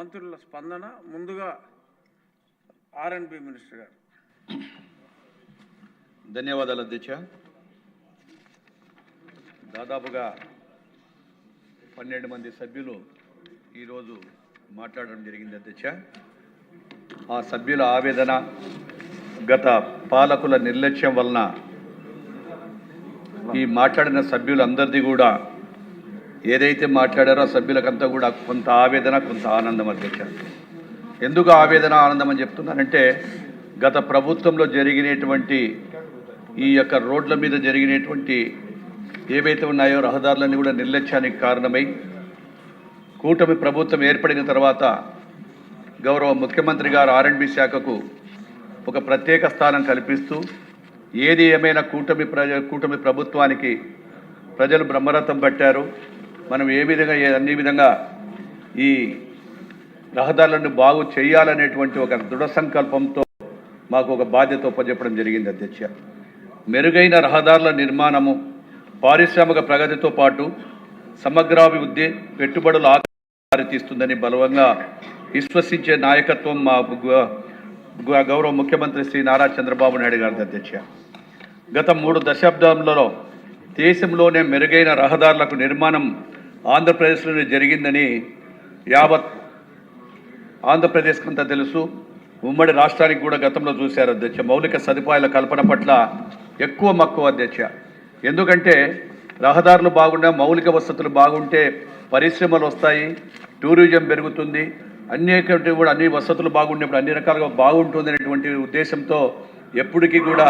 మంత్రుల స్పందన. ముందుగా ఆర్ఎండ్బి మినిస్టర్ గారు. ధన్యవాదాలు అధ్యక్ష. దాదాపుగా 12 మంది సభ్యులు ఈరోజు మాట్లాడడం జరిగింది అధ్యక్ష. ఆ సభ్యుల ఆవేదన గత పాలకుల నిర్లక్ష్యం వలన ఈ మాట్లాడిన సభ్యులందరిది కూడా ఏదైతే మాట్లాడారో ఆ సభ్యులకంతా కూడా కొంత ఆవేదన కొంత ఆనందం అధ్యక్ష. ఎందుకు ఆవేదన ఆనందం అని చెప్తున్నానంటే గత ప్రభుత్వంలో జరిగినటువంటి ఈ యొక్క రోడ్ల మీద జరిగినటువంటి ఏవైతే ఉన్నాయో రహదారులన్నీ కూడా నిర్లక్ష్యానికి కారణమై కూటమి ప్రభుత్వం ఏర్పడిన తర్వాత గౌరవ ముఖ్యమంత్రి గారు ఆర్ఎండ్బి శాఖకు ఒక ప్రత్యేక స్థానం కల్పిస్తూ ఏది ఏమైనా కూటమి ప్రభుత్వానికి ప్రజలు బ్రహ్మరథం పట్టారు. మనం ఏ విధంగా అన్ని విధంగా ఈ రహదారులను బాగు చేయాలనేటువంటి ఒక దృఢ సంకల్పంతో మాకు ఒక బాధ్యత ఒప్పజెప్పడం జరిగింది అధ్యక్ష. మెరుగైన రహదారుల నిర్మాణము, పారిశ్రామిక ప్రగతితో పాటు సమగ్రాభివృద్ధి, పెట్టుబడులు దారితీస్తుందని బలవంగా విశ్వసించే నాయకత్వం మా గౌరవ ముఖ్యమంత్రి శ్రీ నారా చంద్రబాబు నాయుడు గారి అధ్యక్ష. గత 3 దశాబ్దాలలో దేశంలోనే మెరుగైన రహదారులకు నిర్మాణం ఆంధ్రప్రదేశ్లోనే జరిగిందని యావత్ ఆంధ్రప్రదేశ్కంతా తెలుసు. ఉమ్మడి రాష్ట్రానికి కూడా గతంలో చూశారు అధ్యక్ష. మౌలిక సదుపాయాల కల్పన పట్ల ఎక్కువ మక్కువ అధ్యక్ష. ఎందుకంటే రహదారులు బాగుండే, మౌలిక వసతులు బాగుంటే పరిశ్రమలు వస్తాయి, టూరిజం పెరుగుతుంది, అన్ని వసతులు బాగుండేప్పుడు అన్ని రకాలుగా బాగుంటుంది అనేటువంటి ఉద్దేశంతో ఎప్పటికీ కూడా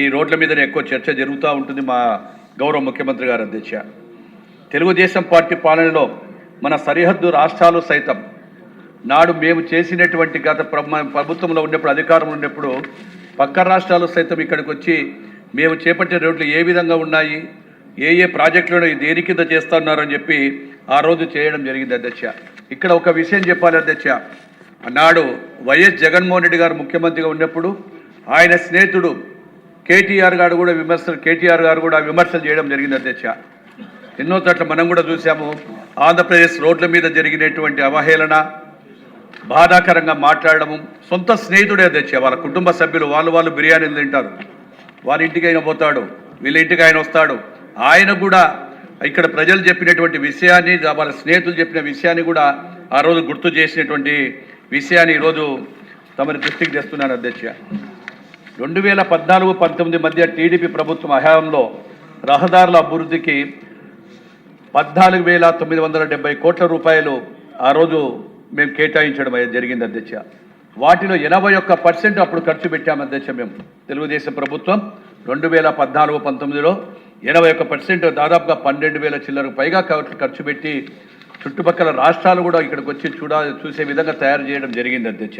ఈ రోడ్ల మీదనే ఎక్కువ చర్చ జరుగుతూ ఉంటుంది మా గౌరవ ముఖ్యమంత్రి గారు అధ్యక్ష. తెలుగుదేశం పార్టీ పాలనలో మన సరిహద్దు రాష్ట్రాలు సైతం నాడు మేము చేసినటువంటి గత ప్రభుత్వంలో ఉన్నప్పుడు, అధికారంలో ఉన్నప్పుడు పక్క రాష్ట్రాలు సైతం ఇక్కడికి వచ్చి మేము చేపట్టే రోడ్లు ఏ విధంగా ఉన్నాయి, ఏ ప్రాజెక్టులను దేని కింద చేస్తున్నారని చెప్పి ఆ రోజు చేయడం జరిగింది అధ్యక్ష. ఇక్కడ ఒక విషయం చెప్పాలి అధ్యక్ష. నాడు వైఎస్ జగన్మోహన్ రెడ్డి గారు ముఖ్యమంత్రిగా ఉన్నప్పుడు ఆయన స్నేహితుడు కేటీఆర్ గారు కూడా విమర్శలు చేయడం జరిగింది అధ్యక్ష. ఎన్నో చోట్ల మనం కూడా చూసాము. ఆంధ్రప్రదేశ్ రోడ్ల మీద జరిగినటువంటి అవహేళన, బాధాకరంగా మాట్లాడము. సొంత స్నేహితుడే అధ్యక్ష. వాళ్ళ కుటుంబ సభ్యులు వాళ్ళు బిర్యానీలు తింటారు, వాళ్ళ ఇంటికి ఆయన పోతాడు, వీళ్ళ ఇంటికి ఆయన వస్తాడు. ఆయన కూడా ఇక్కడ ప్రజలు చెప్పినటువంటి విషయాన్ని, వాళ్ళ స్నేహితులు చెప్పిన విషయాన్ని కూడా ఆ రోజు గుర్తు చేసినటువంటి విషయాన్ని ఈరోజు తమరి దృష్టికి తెస్తున్నాను అధ్యక్ష. 2014-19 మధ్య టీడీపీ ప్రభుత్వం హయాంలో రహదారుల అభివృద్ధికి 14,970 కోట్ల రూపాయలు ఆ రోజు మేము కేటాయించడం జరిగింది అధ్యక్ష. వాటిలో 81% అప్పుడు ఖర్చు పెట్టాము అధ్యక్ష. మేము తెలుగుదేశం ప్రభుత్వం 2014-19లో 81%, దాదాపుగా 12,000 చిల్లరకు పైగా ఖర్చు పెట్టి చుట్టుపక్కల రాష్ట్రాలు కూడా ఇక్కడికి వచ్చి చూసే విధంగా తయారు చేయడం జరిగింది అధ్యక్ష.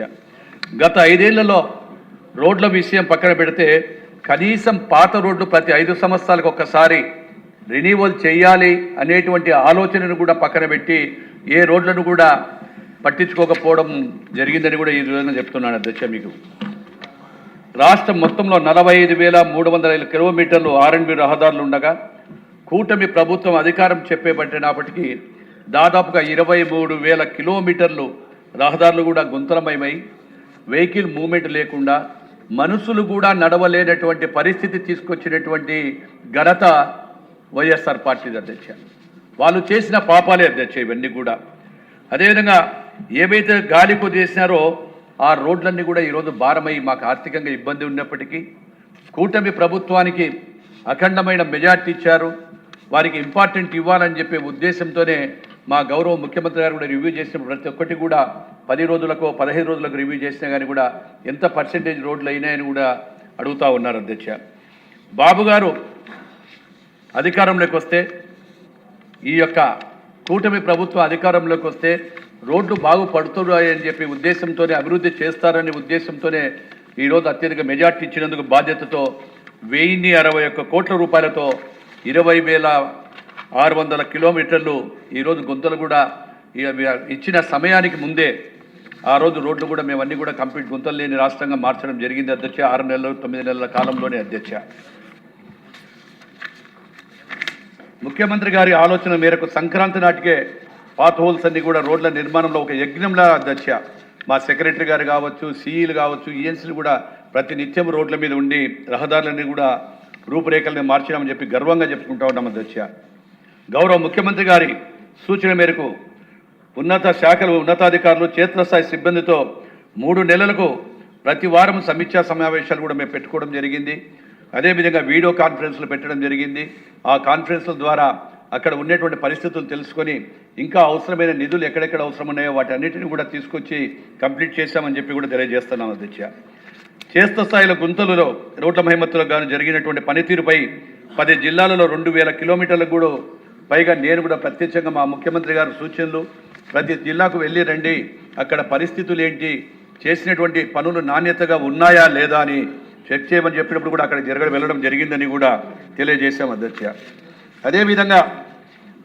గత 5 ఏళ్లలో రోడ్ల విషయం పక్కన పెడితే కనీసం పాత రోడ్లు ప్రతి 5 సంవత్సరాలకు ఒక్కసారి రెన్యువల్ చేయాలి అనేటువంటి ఆలోచనను కూడా పక్కన పెట్టి ఏ రోడ్లను కూడా పట్టించుకోకపోవడం జరిగిందని కూడా ఈ విధంగా చెప్తున్నాను అధ్యక్ష. మీకు రాష్ట్రం మొత్తంలో 45,305 కిలోమీటర్లు ఆర్ఎండ్బి రహదారులు ఉండగా కూటమి ప్రభుత్వం అధికారం చెప్పేబట్టినప్పటికీ దాదాపుగా 23,000 కిలోమీటర్లు రహదారులు కూడా గుంతలమయమై వెహికల్ మూవ్మెంట్ లేకుండా మనుషులు కూడా నడవలేనటువంటి పరిస్థితి తీసుకొచ్చినటువంటి ఘనత వైఎస్ఆర్ పార్టీ అధ్యక్ష. వాళ్ళు చేసిన పాపాలే అధ్యక్ష ఇవన్నీ కూడా. అదేవిధంగా ఏవైతే గాలికు చేసినారో ఆ రోడ్లన్నీ కూడా ఈరోజు భారమై మాకు ఆర్థికంగా ఇబ్బంది ఉన్నప్పటికీ కూటమి ప్రభుత్వానికి అఖండమైన మెజార్టీ ఇచ్చారు. వారికి ఇంపార్టెంట్ ఇవ్వాలని చెప్పే ఉద్దేశంతోనే మా గౌరవ ముఖ్యమంత్రి గారు కూడా రివ్యూ చేసిన ప్రతి ఒక్కటి కూడా 10 రోజులకు 15 రోజులకు రివ్యూ చేసినా కానీ కూడా ఎంత పర్సెంటేజ్ రోడ్లు అయినాయని కూడా అడుగుతూ ఉన్నారు అధ్యక్ష. బాబు గారు అధికారంలోకి వస్తే, ఈ యొక్క కూటమి ప్రభుత్వం అధికారంలోకి వస్తే రోడ్లు బాగుపడుతున్నాయని చెప్పి ఉద్దేశంతోనే, అభివృద్ధి చేస్తారనే ఉద్దేశంతోనే ఈరోజు అత్యధిక మెజార్టీ ఇచ్చినందుకు బాధ్యతతో 1,061 కోట్ల రూపాయలతో 20,600 కిలోమీటర్లు ఈరోజు గుంతలు కూడా ఇచ్చిన సమయానికి ముందే ఆ రోజు రోడ్లు కూడా మేమన్నీ కూడా కంప్లీట్ గుంతలు లేని రాష్ట్రంగా మార్చడం జరిగింది అధ్యక్ష. 6 నెలలు 9 నెలల కాలంలోనే అధ్యక్ష. ముఖ్యమంత్రి గారి ఆలోచన మేరకు సంక్రాంతి నాటికే పాత్ హోల్స్ అన్ని కూడా రోడ్ల నిర్మాణంలో ఒక యజ్ఞంలా అధ్యక్ష మా సెక్రటరీ గారు కావచ్చు, సిఈలు కావచ్చు, ఈఎన్సీలు కూడా ప్రతి నిత్యం రోడ్ల మీద ఉండి రహదారులన్నీ కూడా రూపురేఖల్ని మార్చినామని చెప్పి గర్వంగా చెప్పుకుంటా ఉన్నాం అధ్యక్ష. గౌరవ ముఖ్యమంత్రి గారి సూచన మేరకు ఉన్నతాధికారులు క్షేత్రస్థాయి సిబ్బందితో 3 నెలలకు ప్రతి వారం సమీక్షా సమావేశాలు కూడా మేము పెట్టుకోవడం జరిగింది. అదేవిధంగా వీడియో కాన్ఫరెన్స్లు పెట్టడం జరిగింది. ఆ కాన్ఫరెన్స్ల ద్వారా అక్కడ ఉన్నటువంటి పరిస్థితులు తెలుసుకొని ఇంకా అవసరమైన నిధులు ఎక్కడెక్కడ అవసరం ఉన్నాయో వాటి అన్నిటిని కూడా తీసుకొచ్చి కంప్లీట్ చేశామని చెప్పి కూడా తెలియజేస్తున్నాం అధ్యక్ష. క్షేత్రస్థాయిలో గుంతలలో రోడ్ల మహిమతులకు గాను జరిగినటువంటి పనితీరుపై 10 జిల్లాలలో 2000 కిలోమీటర్లకు కూడా పైగా నేను కూడా ప్రత్యక్షంగా మా ముఖ్యమంత్రి గారి సూచనలు ప్రతి జిల్లాకు వెళ్ళి రండి, అక్కడ పరిస్థితులు ఏంటి, చేసినటువంటి పనులు నాణ్యతగా ఉన్నాయా లేదా అని చెక్ చేయమని చెప్పినప్పుడు కూడా అక్కడ వెళ్ళడం జరిగిందని కూడా తెలియజేశాం అధ్యక్ష. అదేవిధంగా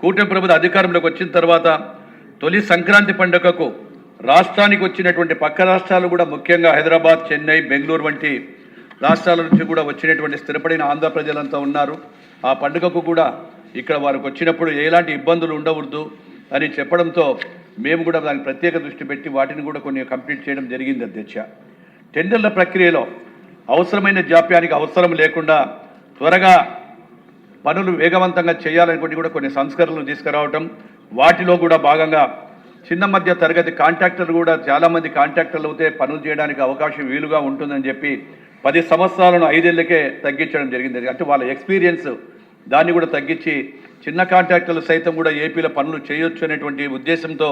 కూటమి ప్రభుత్వ అధికారంలోకి వచ్చిన తర్వాత తొలి సంక్రాంతి పండుగకు రాష్ట్రానికి వచ్చినటువంటి పక్క రాష్ట్రాలు కూడా ముఖ్యంగా హైదరాబాద్, చెన్నై, బెంగళూరు వంటి రాష్ట్రాల నుంచి కూడా వచ్చినటువంటి స్థిరపడిన ఆంధ్ర ప్రజలంతా ఉన్నారు. ఆ పండుగకు కూడా ఇక్కడ వారికి వచ్చినప్పుడు ఎలాంటి ఇబ్బందులు ఉండవద్దు అని చెప్పడంతో మేము కూడా దానికి ప్రత్యేక దృష్టి పెట్టి వాటిని కూడా కొన్ని కంప్లీట్ చేయడం జరిగింది అధ్యక్ష. టెండర్ల ప్రక్రియలో అవసరమైన జాప్యానికి అవసరం లేకుండా త్వరగా పనులు వేగవంతంగా చేయాలనుకుంటే కూడా కొన్ని సంస్కరణలు తీసుకురావటం, వాటిలో కూడా భాగంగా చిన్న మధ్య తరగతి కాంట్రాక్టర్లు కూడా చాలామంది కాంట్రాక్టర్లు అయితే పనులు చేయడానికి అవకాశం వీలుగా ఉంటుందని చెప్పి 10 సంవత్సరాలను 5 ఏళ్లకే తగ్గించడం జరిగింది. అంటే వాళ్ళ ఎక్స్పీరియన్స్ దాన్ని కూడా తగ్గించి చిన్న కాంట్రాక్టర్లు సైతం కూడా ఏపీలో పనులు చేయొచ్చు అనేటువంటి ఉద్దేశంతో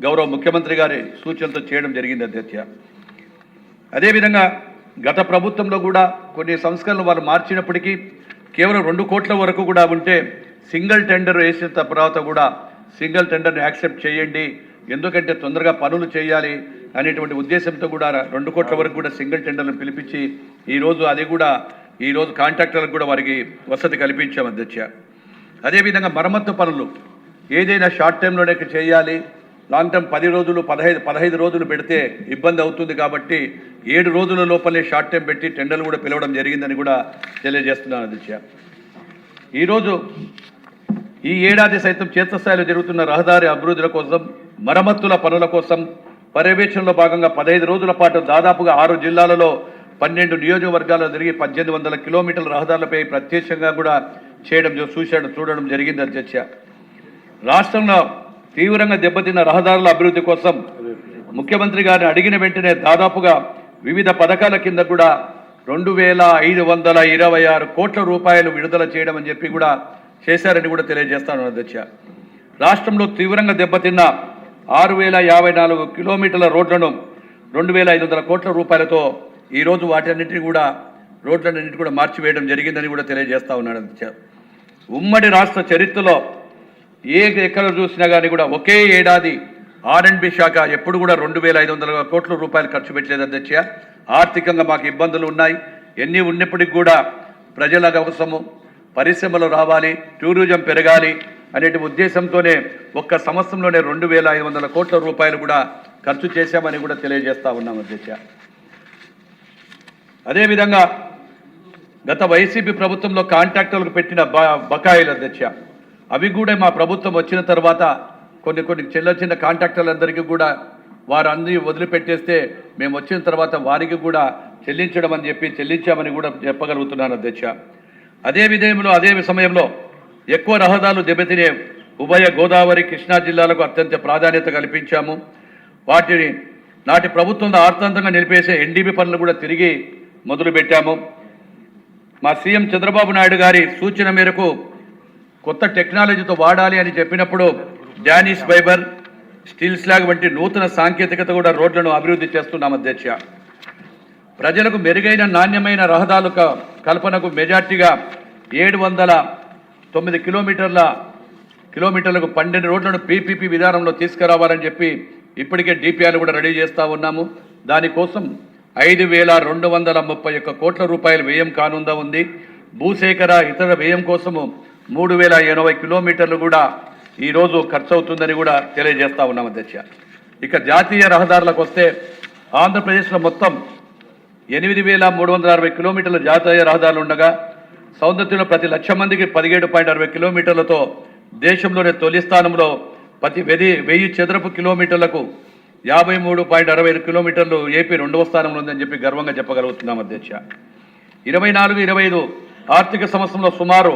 గౌరవ ముఖ్యమంత్రి గారి సూచనలతో చేయడం జరిగింది అధ్యక్ష. అదేవిధంగా గత ప్రభుత్వంలో కూడా కొన్ని సంస్కరణలు వారు మార్చినప్పటికీ కేవలం 2 కోట్ల వరకు కూడా ఉంటే సింగిల్ టెండర్ వేసిన తర్వాత కూడా సింగిల్ టెండర్ని యాక్సెప్ట్ చేయండి, ఎందుకంటే తొందరగా పనులు చేయాలి అనేటువంటి ఉద్దేశంతో కూడా 2 కోట్ల వరకు కూడా సింగిల్ టెండర్లను పిలిపించి ఈరోజు కాంట్రాక్టర్లకు కూడా వారికి వసతి కల్పించాం అధ్యక్ష. అదేవిధంగా మరమ్మత్తు పనులు ఏదైనా షార్ట్ టైంలోనే చేయాలి, లాంగ్ టర్మ్ 10 రోజులు 15 రోజులు పెడితే ఇబ్బంది అవుతుంది కాబట్టి 7 రోజుల లోపలే షార్ట్ టైం పెట్టి టెండర్లు కూడా పిలవడం జరిగిందని కూడా తెలియజేస్తున్నాను అధ్యక్ష. ఈరోజు ఈ ఏడాది సైతం క్షేత్రస్థాయిలో జరుగుతున్న రహదారి అభివృద్ధుల కోసం, మరమ్మతుల పనుల కోసం పర్యవేక్షణలో భాగంగా 15 రోజుల పాటు దాదాపుగా 6 జిల్లాలలో 12 నియోజకవర్గాల్లో జరిగి 1800 కిలోమీటర్ల రహదారులపై ప్రత్యక్షంగా కూడా చూడడం జరిగింది అధ్యక్ష. రాష్ట్రంలో తీవ్రంగా దెబ్బతిన్న రహదారుల అభివృద్ధి కోసం ముఖ్యమంత్రి గారిని అడిగిన వెంటనే దాదాపుగా వివిధ పథకాల కింద కూడా 2526 కోట్ల రూపాయలు విడుదల చేయడం అని చెప్పి కూడా చేశారని కూడా తెలియజేస్తాను అధ్యక్ష. రాష్ట్రంలో తీవ్రంగా దెబ్బతిన్న 6054 కిలోమీటర్ల రోడ్లను 2500 కోట్ల రూపాయలతో ఈరోజు వాటన్నింటినీ కూడా రోడ్లన్నింటినీ కూడా మార్చివేయడం జరిగిందని కూడా తెలియజేస్తా ఉన్నాడు అధ్యక్ష. ఉమ్మడి రాష్ట్ర చరిత్రలో ఎక్కడ చూసినా కానీ కూడా ఒకే ఏడాది R&B శాఖ ఎప్పుడు కూడా 2500 కోట్ల రూపాయలు ఖర్చు పెట్టలేదు అధ్యక్ష. ఆర్థికంగా మాకు ఇబ్బందులు ఉన్నాయి, ఎన్ని ఉన్నప్పటికీ కూడా ప్రజల అవసరము, పరిశ్రమలు రావాలి, టూరిజం పెరగాలి అనే ఉద్దేశంతోనే ఒక్క సంవత్సరంలోనే 2500 కోట్ల రూపాయలు కూడా ఖర్చు చేశామని కూడా తెలియజేస్తా ఉన్నాం అధ్యక్ష. అదేవిధంగా గత వైసీపీ ప్రభుత్వంలో కాంట్రాక్టర్లకు పెట్టిన బకాయిలు అధ్యక్ష, అవి కూడా మా ప్రభుత్వం వచ్చిన తర్వాత కొన్ని చిన్న కాంట్రాక్టర్లందరికీ కూడా వారందరినీ వదిలిపెట్టేస్తే మేము వచ్చిన తర్వాత వారికి కూడా చెల్లించామని కూడా చెప్పగలుగుతున్నాను అధ్యక్ష. అదే సమయంలో ఎక్కువ రహదారులు దెబ్బతినే ఉభయ గోదావరి, కృష్ణా జిల్లాలకు అత్యంత ప్రాధాన్యత కల్పించాము. వాటిని నాటి ప్రభుత్వంలో అర్థవంతంగా నిలిపేసే NDP పనులు కూడా తిరిగి మొదలుపెట్టాము. మా సీఎం చంద్రబాబు నాయుడు గారి సూచన మేరకు కొత్త టెక్నాలజీతో వాడాలి అని చెప్పినప్పుడు డానిష్ ఫైబర్, స్టీల్ స్లాగ్ వంటి నూతన సాంకేతికత కూడా రోడ్లను అభివృద్ధి చేస్తున్నాం అధ్యక్ష. ప్రజలకు మెరుగైన నాణ్యమైన రహదారుల కల్పనకు మెజార్టీగా 709 కిలోమీటర్లకు 12 రోడ్లను PPP విధానంలో తీసుకురావాలని చెప్పి ఇప్పటికే DPR కూడా రెడీ చేస్తూ ఉన్నాము. దానికోసం 5231 కోట్ల రూపాయల వ్యయం కానుందా ఉంది. భూసేకర ఇతర వ్యయం కోసము 3080 కిలోమీటర్లు కూడా ఈరోజు ఖర్చు అవుతుందని కూడా తెలియజేస్తా ఉన్నాం అధ్యక్ష. ఇక జాతీయ రహదారులకు వస్తే ఆంధ్రప్రదేశ్లో మొత్తం 8360 కిలోమీటర్ల జాతీయ రహదారులు ఉండగా సౌందర్యంలో ప్రతి 1,00,000 మందికి 17.60 కిలోమీటర్లతో దేశంలోనే తొలి స్థానంలో ప్రతి 1000 చదరపు కిలోమీటర్లకు 53.65 కిలోమీటర్లు ఏపీ 2వ స్థానంలో ఉందని చెప్పి గర్వంగా చెప్పగలుగుతున్నాం అధ్యక్ష. 24-25 ఆర్థిక సంవత్సరంలో సుమారు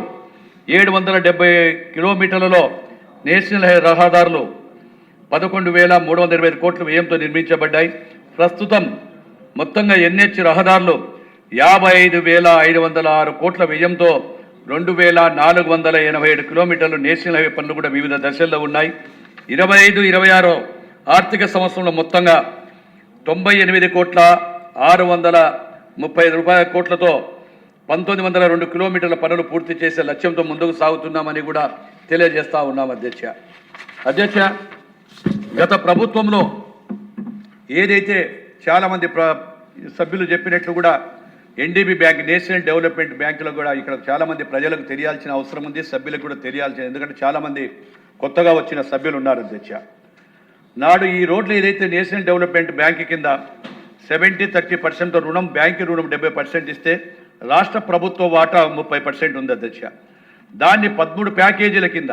770 కిలోమీటర్లలో నేషనల్ రహదారులు 11,325 కోట్ల వ్యయంతో నిర్మించబడ్డాయి. ప్రస్తుతం మొత్తంగా ఎన్హెచ్ రహదారులు 55,506 కోట్ల వ్యయంతో 2,487 కిలోమీటర్లు నేషనల్ హైవే పనులు కూడా వివిధ దశల్లో ఉన్నాయి. 25-26 ఆర్థిక సంవత్సరంలో మొత్తంగా 98,635 కోట్లతో 1,902 కిలోమీటర్ల పనులు పూర్తి చేసే లక్ష్యంతో ముందుకు సాగుతున్నామని కూడా తెలియజేస్తా ఉన్నాం అధ్యక్ష. గత ప్రభుత్వంలో ఏదైతే చాలామంది సభ్యులు చెప్పినట్లు కూడా ఎన్డీబీ బ్యాంక్, నేషనల్ డెవలప్మెంట్ బ్యాంకులో కూడా ఇక్కడ చాలామంది ప్రజలకు తెలియాల్సిన అవసరం ఉంది, సభ్యులకు కూడా తెలియాల్సిన, ఎందుకంటే చాలామంది కొత్తగా వచ్చిన సభ్యులు ఉన్నారు అధ్యక్ష. నాడు ఈ రోడ్లు ఏదైతే నేషనల్ డెవలప్మెంట్ బ్యాంక్ కింద 70-30% రుణం, బ్యాంకు రుణం 70% ఇస్తే రాష్ట్ర ప్రభుత్వ వాటా 30% ఉంది అధ్యక్ష. దాన్ని 13 ప్యాకేజీల కింద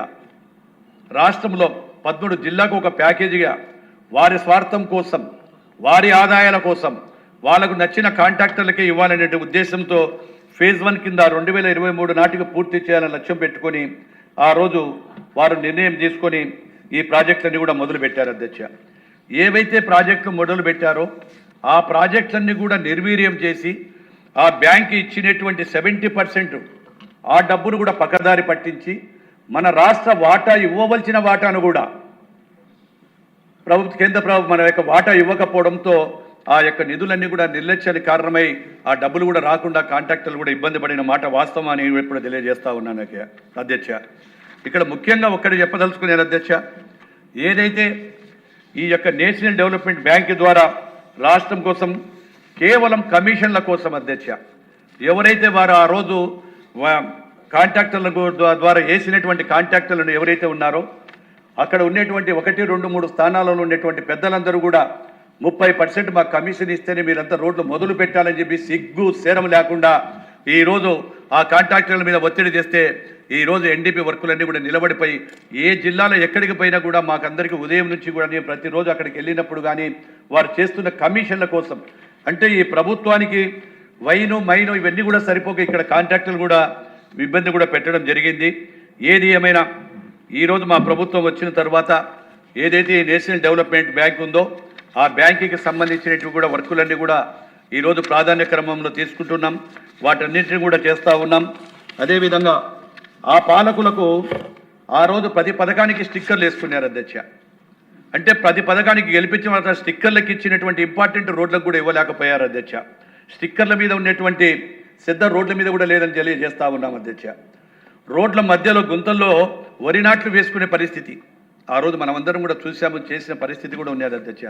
రాష్ట్రంలో 13 జిల్లాకు ఒక ప్యాకేజీగా వారి స్వార్థం కోసం, వారి ఆదాయాల కోసం, వాళ్ళకు నచ్చిన కాంట్రాక్టర్లకే ఇవ్వాలనే ఉద్దేశంతో ఫేజ్ 1 కింద 2023 నాటికి పూర్తి చేయాలని లక్ష్యం పెట్టుకొని ఆ రోజు వారు నిర్ణయం తీసుకొని ఈ ప్రాజెక్టులన్నీ కూడా మొదలుపెట్టారు అధ్యక్ష. ఏవైతే ప్రాజెక్టులు మొదలు పెట్టారో ఆ ప్రాజెక్టులన్నీ కూడా నిర్వీర్యం చేసి ఆ బ్యాంకు ఇచ్చినటువంటి 70% ఆ డబ్బును కూడా పక్కదారి పట్టించి మన రాష్ట్ర వాటా ఇవ్వవలసిన వాటాను కూడా కేంద్ర ప్రభుత్వం మన యొక్క వాటా ఇవ్వకపోవడంతో ఆ యొక్క నిధులన్నీ కూడా నిర్లక్ష్యానికి కారణమై ఆ డబ్బులు కూడా రాకుండా కాంట్రాక్టర్లు కూడా ఇబ్బంది పడిన మాట వాస్తవం అని ఇప్పుడు తెలియజేస్తా ఉన్నాను అధ్యక్ష. ఇక్కడ ముఖ్యంగా ఒక్కటి చెప్పదలుచుకునే అధ్యక్ష, ఏదైతే ఈ యొక్క నేషనల్ డెవలప్మెంట్ బ్యాంక్ ద్వారా రాష్ట్రం కోసం కేవలం కమిషన్ల కోసం అధ్యక్ష, ఎవరైతే వారు ఆ రోజు కాంట్రాక్టర్ల ద్వారా వేసినటువంటి కాంట్రాక్టర్లను ఎవరైతే ఉన్నారో అక్కడ ఉన్నటువంటి 1, 2, 3 స్థానాలలో ఉన్నటువంటి పెద్దలందరూ కూడా 30% మాకు కమిషన్ ఇస్తేనే మీరంతా రోడ్లు మొదలు పెట్టాలని చెప్పి సిగ్గు సేరం లేకుండా ఈరోజు ఆ కాంట్రాక్టర్ల మీద ఒత్తిడి చేస్తే ఈరోజు ఎన్డీపీ వర్కులన్నీ కూడా నిలబడిపోయి ఏ జిల్లాలో ఎక్కడికి పోయినా కూడా మాకందరికీ ఉదయం నుంచి కూడా నేను ప్రతిరోజు అక్కడికి వెళ్ళినప్పుడు కానీ వారు చేస్తున్న కమిషన్ల కోసం, అంటే ఈ ప్రభుత్వానికి వైను మైను ఇవన్నీ కూడా సరిపోక ఇక్కడ కాంట్రాక్టర్లు కూడా ఇబ్బంది కూడా పెట్టడం జరిగింది. ఏది ఏమైనా ఈరోజు మా ప్రభుత్వం వచ్చిన తర్వాత ఏదైతే నేషనల్ డెవలప్మెంట్ బ్యాంక్ ఉందో ఆ బ్యాంకుకి సంబంధించినవి కూడా వర్కులన్నీ కూడా ఈరోజు ప్రాధాన్య క్రమంలో తీసుకుంటున్నాం, వాటన్నింటినీ కూడా చేస్తూ ఉన్నాం. అదేవిధంగా ఆ పాలకులకు ఆ రోజు ప్రతి పథకానికి స్టిక్కర్లు వేసుకున్నారు అధ్యక్ష. అంటే ప్రతి పథకానికి గెలిపించిన తర్వాత స్టిక్కర్లకు ఇచ్చినటువంటి ఇంపార్టెంట్ రోడ్లకు కూడా ఇవ్వలేకపోయారు అధ్యక్ష. స్టిక్కర్ల మీద ఉన్నటువంటి శ్రద్ధ రోడ్ల మీద కూడా లేదని తెలియజేస్తా ఉన్నాం అధ్యక్ష. రోడ్ల మధ్యలో గుంతల్లో వరి నాట్లు వేసుకునే పరిస్థితి ఆ రోజు మనమందరం కూడా చూసాము, చేసిన పరిస్థితి కూడా ఉన్నది అధ్యక్ష.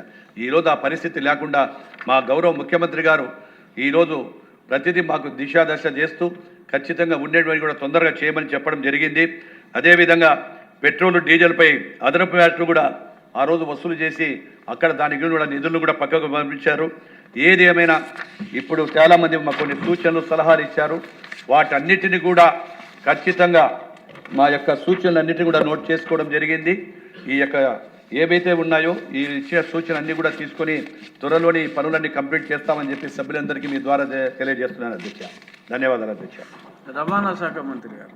ఈరోజు ఆ పరిస్థితి లేకుండా మా గౌరవ ముఖ్యమంత్రి గారు ఈరోజు ప్రతిదీ మాకు దిశాదశ చేస్తూ ఖచ్చితంగా ఉండేటువంటి కూడా తొందరగా చేయమని చెప్పడం జరిగింది. అదేవిధంగా పెట్రోల్ డీజిల్పై అదనపు వ్యాట్లు కూడా ఆ రోజు వసూలు చేసి అక్కడ దానికి కూడా నిధులను కూడా పక్కకు పంపించారు. ఏది ఏమైనా ఇప్పుడు చాలామంది మాకు కొన్ని సూచనలు సలహాలు ఇచ్చారు, వాటన్నిటిని కూడా ఖచ్చితంగా మా యొక్క సూచనలన్నిటిని కూడా నోట్ చేసుకోవడం జరిగింది. ఈ యొక్క ఏవైతే ఉన్నాయో ఈ ఇచ్చిన సూచన అన్నీ కూడా తీసుకొని త్వరలోని పనులన్నీ కంప్లీట్ చేస్తామని చెప్పి సభ్యులందరికీ మీ ద్వారా తెలియజేస్తున్నాను అధ్యక్ష. ధన్యవాదాలు అధ్యక్ష. రవాణా శాఖ మంత్రి గారు.